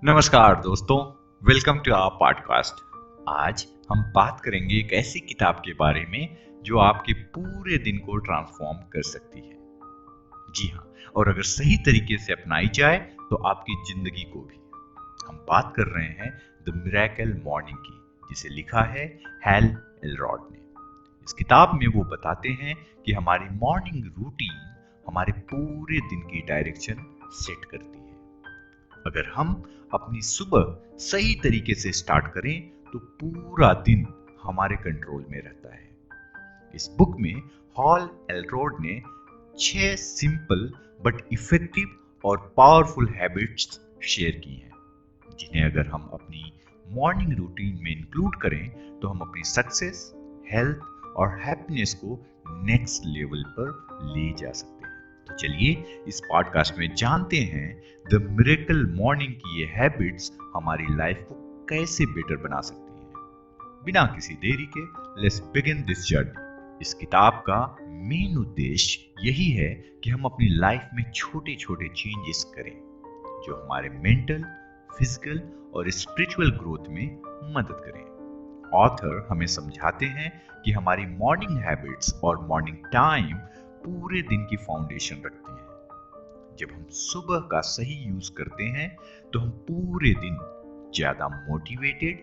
नमस्कार दोस्तों, welcome to our podcast. आज हम बात करेंगे एक ऐसी किताब के बारे में जो आपके पूरे दिन को ट्रांसफॉर्म कर सकती है। जी हाँ, और अगर सही तरीके से अपनाई जाए तो आपकी जिंदगी को भी। हम बात कर रहे हैं द मिरेकल मॉर्निंग की, जिसे लिखा है हैल एलरॉड ने। इस किताब में वो बताते हैं कि हमारी मॉर्निंग रूटीन हमारे पूरे दिन की डायरेक्शन सेट करती है। अगर हम अपनी सुबह सही तरीके से स्टार्ट करें तो पूरा दिन हमारे कंट्रोल में रहता है। इस बुक में हॉल एलरोड ने 6 सिंपल बट इफेक्टिव और पावरफुल हैबिट्स शेयर की हैं, जिन्हें अगर हम अपनी मॉर्निंग रूटीन में इंक्लूड करें तो हम अपनी सक्सेस, हेल्थ और हैप्पीनेस को नेक्स्ट लेवल पर ले जा सकते हैं। तो चलिए इस पॉडकास्ट में जानते हैं द मिरेकल मॉर्निंग की ये हैबिट्स हमारी लाइफ को कैसे बेटर बना सकती हैं। बिना किसी देरी के लेट्स बिगिन दिस जर्नी। इस किताब का मेन उद्देश्य यही है कि हम अपनी लाइफ में छोटे छोटे चेंजेस करें जो हमारे मेंटल, फिजिकल और स्पिरिचुअल ग्रोथ में मदद करें। ऑथर हमें समझाते हैं कि हमारी मॉर्निंग हैबिट्स और मॉर्निंग टाइम पूरे दिन की फाउंडेशन रखती हैं। जब हम सुबह का सही यूज करते हैं तो हम पूरे दिन ज्यादा मोटिवेटेड,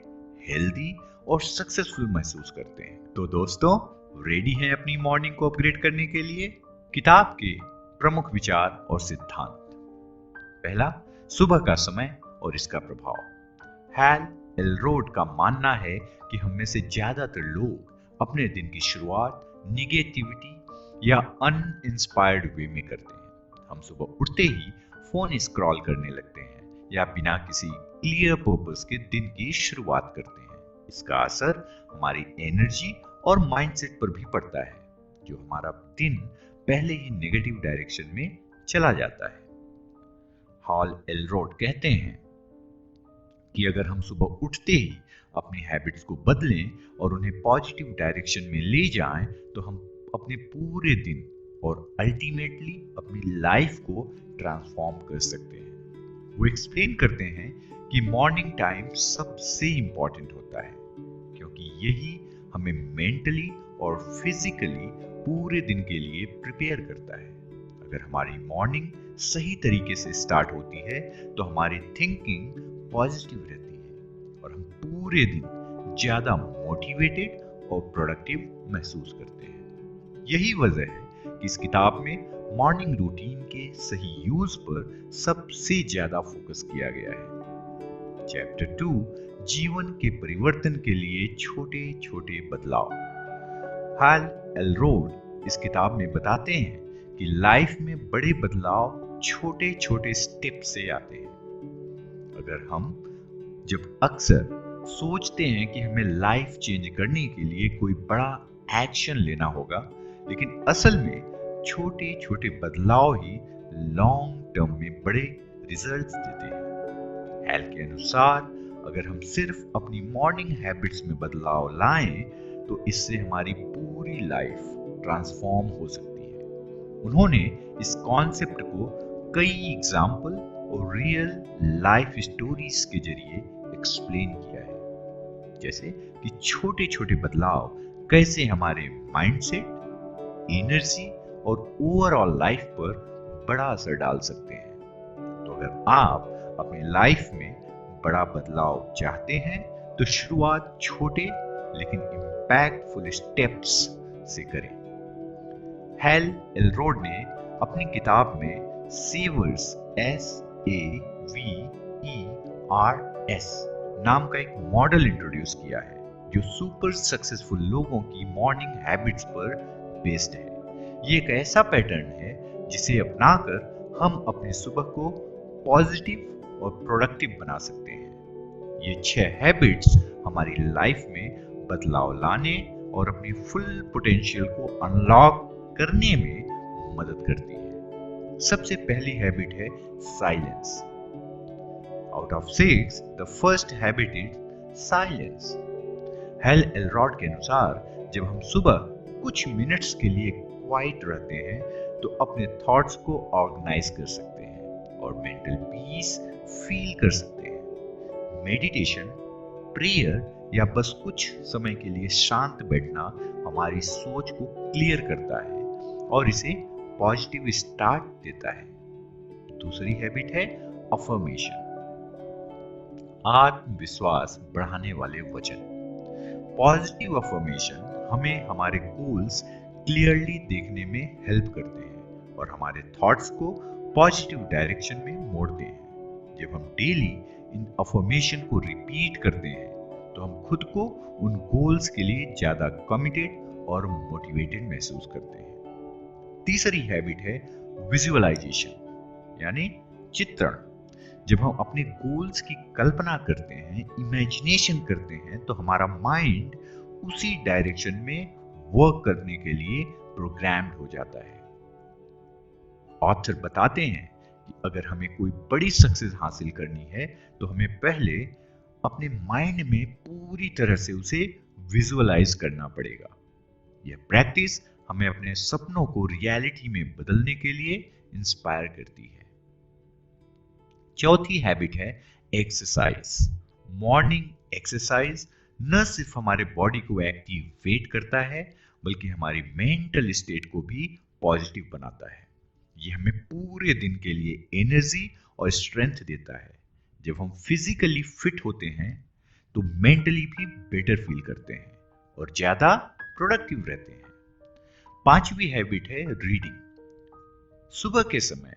हेल्दी और सक्सेसफुल महसूस करते हैं। तो दोस्तों, रेडी हैं अपनी मॉर्निंग को अपग्रेड करने के लिए? किताब के प्रमुख विचार और सिद्धांत। पहला, सुबह का समय और इसका प्रभाव। हैल एलरोड का मानना है कि हम में से ज्यादातर लोग अपने दिन की शुरुआत निगेटिविटी या अनइंस्पायर्ड वे में करते हैं। हम सुबह उठते ही फोन स्क्रॉल करने लगते हैं या बिना किसी क्लियर पर्पस के दिन की शुरुआत करते हैं। इसका असर हमारी एनर्जी और माइंडसेट पर भी पड़ता है, जो हमारा दिन पहले ही नेगेटिव डायरेक्शन में चला जाता है। हॉल एलरोड कहते हैं कि अगर हम सुबह उठते ही अपनी हैबिट्स को बदलें और उन्हें पॉजिटिव डायरेक्शन में ले जाएं तो हम अपने पूरे दिन और अल्टीमेटली अपनी लाइफ को ट्रांसफॉर्म कर सकते हैं। वो एक्सप्लेन करते हैं कि मॉर्निंग टाइम सबसे इंपॉर्टेंट होता है, क्योंकि यही हमें मेंटली और फिजिकली पूरे दिन के लिए प्रिपेयर करता है। अगर हमारी मॉर्निंग सही तरीके से स्टार्ट होती है तो हमारी थिंकिंग पॉजिटिव रहती है और हम पूरे दिन ज्यादा मोटिवेटेड और प्रोडक्टिव महसूस करते हैं। यही वजह है कि इस किताब में मॉर्निंग रूटीन के सही यूज पर सबसे ज्यादा फोकस किया गया है। चैप्टर 2, जीवन के परिवर्तन के लिए छोटे छोटे बदलाव। हॉल एलरोड इस किताब में बताते हैं कि लाइफ में बड़े बदलाव छोटे छोटे स्टेप से आते हैं। अगर हम जब अक्सर सोचते हैं कि हमें लाइफ चेंज करने के लिए कोई बड़ा एक्शन लेना होगा, लेकिन असल में छोटे छोटे बदलाव ही लॉन्ग टर्म में बड़े रिजल्ट्स देते हैं। हैल के अनुसार अगर हम सिर्फ अपनी मॉर्निंग हैबिट्स में बदलाव लाएं तो इससे हमारी पूरी लाइफ ट्रांसफॉर्म हो सकती है। उन्होंने इस कॉन्सेप्ट को कई एग्जाम्पल और रियल लाइफ स्टोरीज के जरिए एक्सप्लेन किया है, जैसे कि छोटे छोटे बदलाव कैसे हमारे माइंडसेट, एनर्जी और ओवरऑल लाइफ पर बड़ा असर डाल सकते हैं। तो अगर आप अपनी लाइफ में बड़ा बदलाव चाहते हैं तो शुरुआत छोटे लेकिन इंपैक्टफुल स्टेप्स से करें। हैल एलरोड ने अपनी किताब में सेवर्स SAVERS नाम का एक मॉडल इंट्रोड्यूस किया है, जो सुपर सक्सेसफुल लोगों की मॉर्निंग हैबिट्स पर बेस्ड है। ये एक ऐसा पैटर्न है जिसे अपनाकर हम अपनी सुबह को पॉजिटिव और प्रोडक्टिव बना सकते हैं। ये 6 हैबिट्स हमारी लाइफ में बदलाव लाने और अपनी फुल पोटेंशियल को अनलॉक करने में मदद करती है। सबसे पहली हैबिट है silence. Out of 6, the first habit is silence. Hal Elrod के अनुसार जब हम सुबह कुछ मिनट्स के लिए क्वाइट रहते हैं तो अपने थॉट्स को ऑर्गेनाइज कर सकते हैं और मेंटल पीस फील कर सकते हैं। मेडिटेशन, प्रेयर या बस कुछ समय के लिए शांत बैठना हमारी सोच को क्लियर करता है और इसे पॉजिटिव स्टार्ट देता है। दूसरी हैबिट है अफर्मेशन, आत्मविश्वास बढ़ाने वाले वचन। पॉजिटिव अफर्मेशन हमें हमारे गोल्स क्लियरली देखने में हेल्प करते हैं और हमारे थॉट्स को पॉजिटिव डायरेक्शन में मोड़ते हैं। जब हम डेली इन अफर्मेशन को रिपीट करते हैं तो हम खुद को उन गोल्स के लिए ज्यादा कमिटेड और मोटिवेटेड महसूस करते हैं। तीसरी हैबिट है विजुअलाइजेशन, यानी चित्रण। जब हम अपने गोल्स की कल्पना करते हैं, इमेजिनेशन करते हैं, तो हमारा माइंड उसी डायरेक्शन में वर्क करने के लिए प्रोग्राम्ड हो जाता है। ऑथर बताते हैं कि अगर हमें कोई बड़ी सक्सेस हासिल करनी है तो हमें पहले अपने माइंड में पूरी तरह से उसे विजुअलाइज करना पड़ेगा। यह प्रैक्टिस हमें अपने सपनों को रियलिटी में बदलने के लिए इंस्पायर करती है। चौथी हैबिट है एक्सरसाइज। मॉर्निंग एक्सरसाइज न सिर्फ हमारे बॉडी को एक्टिवेट करता है बल्कि हमारी मेंटल स्टेट को भी पॉजिटिव बनाता है। यह हमें पूरे दिन के लिए एनर्जी और स्ट्रेंथ देता है। जब हम फिजिकली फिट होते हैं तो मेंटली भी बेटर फील करते हैं और ज्यादा प्रोडक्टिव रहते हैं। पांचवी हैबिट है रीडिंग। सुबह के समय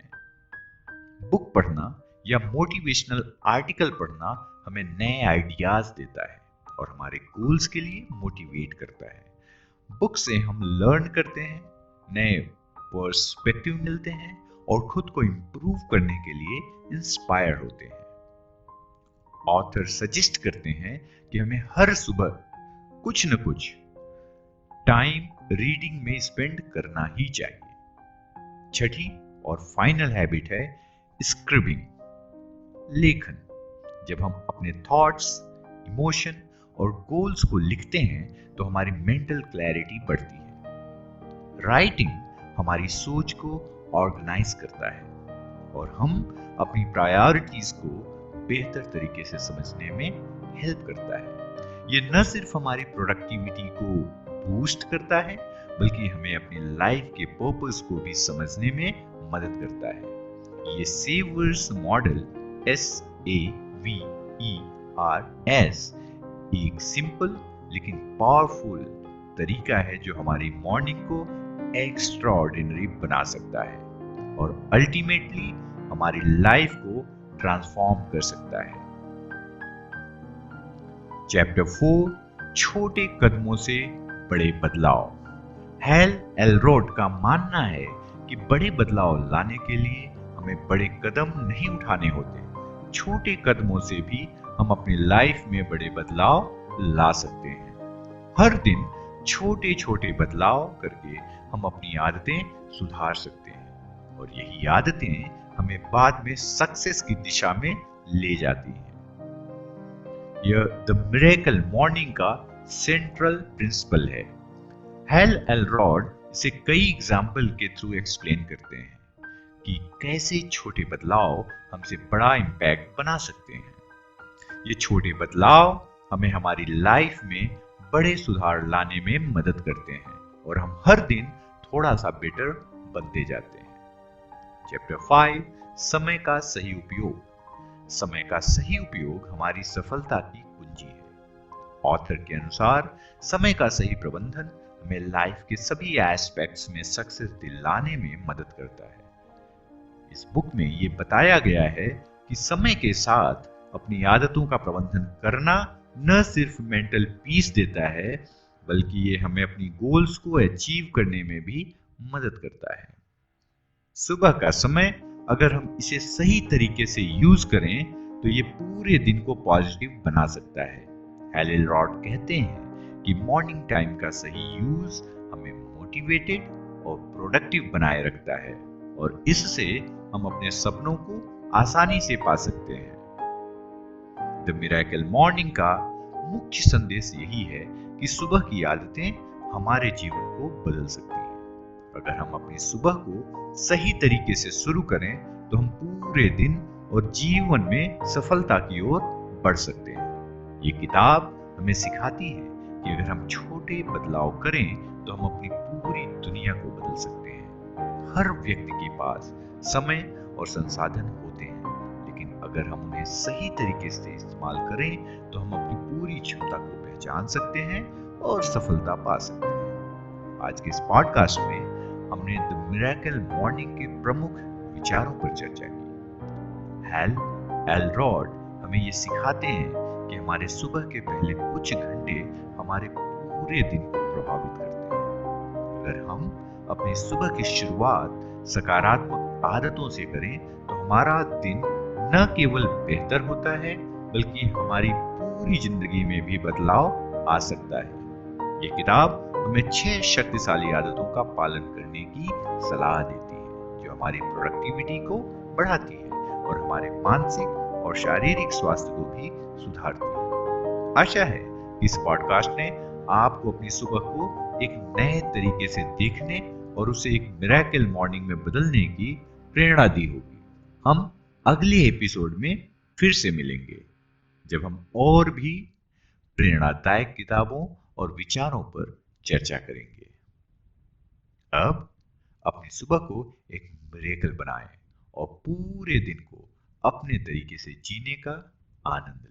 बुक पढ़ना या मोटिवेशनल आर्टिकल पढ़ना हमें नए आइडियाज देता है और हमारे गोल्स के लिए मोटिवेट करता है। बुक से हम लर्न करते हैं, नए पर्सपेक्टिव मिलते हैं और खुद को इंप्रूव करने के लिए इंस्पायर होते हैं। ऑथर सजेस्ट करते हैं कि हमें हर सुबह कुछ न कुछ टाइम रीडिंग में स्पेंड करना ही चाहिए। छठी और फाइनल हैबिट है स्क्रिबिंग, लेखन। जब हम अपने थॉट्स, इमोशन और गोल्स को लिखते हैं तो हमारी मेंटल क्लैरिटी बढ़ती है। राइटिंग हमारी सोच को ऑर्गेनाइज करता है और हम अपनी प्रायोरिटीज को बेहतर तरीके से समझने में हेल्प करता है। ये न सिर्फ हमारी प्रोडक्टिविटी को बूस्ट करता है बल्कि हमें अपनी लाइफ के पर्पस को भी समझने में मदद करता है। ये सेवर्स मॉडल SAVERS एक सिंपल लेकिन पावरफुल तरीका है जो हमारी मॉर्निंग को एक्स्ट्राऑर्डिनरी बना सकता है और अल्टीमेटली हमारी लाइफ को ट्रांसफॉर्म कर सकता है। चैप्टर 4, छोटे कदमों से बड़े बदलाव। हैल एलरोड का मानना है कि बड़े बदलाव लाने के लिए हमें बड़े कदम नहीं उठाने होते, छोटे कदमों से भी हम अपनी लाइफ में बड़े बदलाव ला सकते हैं। हर दिन छोटे छोटे बदलाव करके हम अपनी आदतें सुधार सकते हैं और यही आदतें हमें बाद में सक्सेस की दिशा में ले जाती हैं। यह द मिरेकल मॉर्निंग का सेंट्रल प्रिंसिपल है। हैल एलरोड इसे कई एग्जाम्पल के थ्रू एक्सप्लेन करते हैं कि कैसे छोटे बदलाव हमसे बड़ा इंपैक्ट बना सकते हैं। ये छोटे बदलाव हमें हमारी लाइफ में बड़े सुधार लाने में मदद करते हैं और हम हर दिन थोड़ा सा बेटर बनते जाते हैं। चैप्टर 5, समय का सही उपयोग। समय का सही उपयोग हमारी सफलता की कुंजी है। ऑथर के अनुसार समय का सही प्रबंधन हमें लाइफ के सभी एस्पेक्ट्स में सक्सेस दिलाने में मदद करता है। इस बुक में ये बताया गया है कि समय के साथ अपनी आदतों का प्रबंधन करना न सिर्फ मेंटल पीस देता है बल्कि ये हमें अपनी गोल्स को अचीव करने में भी मदद करता है। सुबह का समय अगर हम इसे सही तरीके से यूज करें तो ये पूरे दिन को पॉजिटिव बना सकता है। हैल एलरोड कहते हैं कि मॉर्निंग टाइम का सही यूज हमें मोटिवेटेड और प्रोडक्टिव बनाए रखता है और इससे हम अपने सपनों को आसानी से पा सकते हैं। द मिरेकल मॉर्निंग का मुख्य संदेश यही है कि सुबह की आदतें हमारे जीवन को बदल सकती हैं। अगर हम अपनी सुबह को सही तरीके से शुरू करें तो हम पूरे दिन और जीवन में सफलता की ओर पढ़ सकते हैं। ये किताब हमें सिखाती है कि अगर हम छोटे बदलाव करें तो हम अपनी पूरी दुनिया को बदल सकते हैं। हर व्यक्ति के पास समय और संसाधन होते हैं, लेकिन अगर हम उन्हें सही तरीके से इस्तेमाल करें तो हम अपनी पूरी क्षमता को पहचान सकते हैं और सफलता पा सकते हैं। आज के इस पॉडकास्ट में हमने द मिरेकल मॉर्निंग के प्रमुख विचारों पर चर्चा की। हैल एलरॉड हमें ये सिखाते हैं कि हमारे सुबह के पहले कुछ घंटे हमारे पूरे दिन को प्रभावित करते हैं। अगर हम अपनी सुबह की शुरुआत सकारात्मक आदतों से करें तो हमारा दिन न केवल बेहतर होता है बल्कि हमारी पूरी जिंदगी में भी बदलाव आ सकता है। ये किताब हमें 6 शक्तिशाली आदतों का पालन करने की सलाह देती है जो हमारी प्रोडक्टिविटी को बढ़ाती है और हमारे मानसिक और शारीरिक स्वास्थ्य को भी सुधारती है। आशा है इस पॉडकास्ट ने आपको अपनी सुबह को एक नए तरीके से देखने और उसे एक मिरेकल मॉर्निंग में बदलने की प्रेरणा दी होगी। हम अगले एपिसोड में फिर से मिलेंगे जब हम और भी प्रेरणादायक किताबों और विचारों पर चर्चा करेंगे। अब अपनी सुबह को एक मिरेकल बनाएं और पूरे दिन को अपने तरीके से जीने का आनंद लें।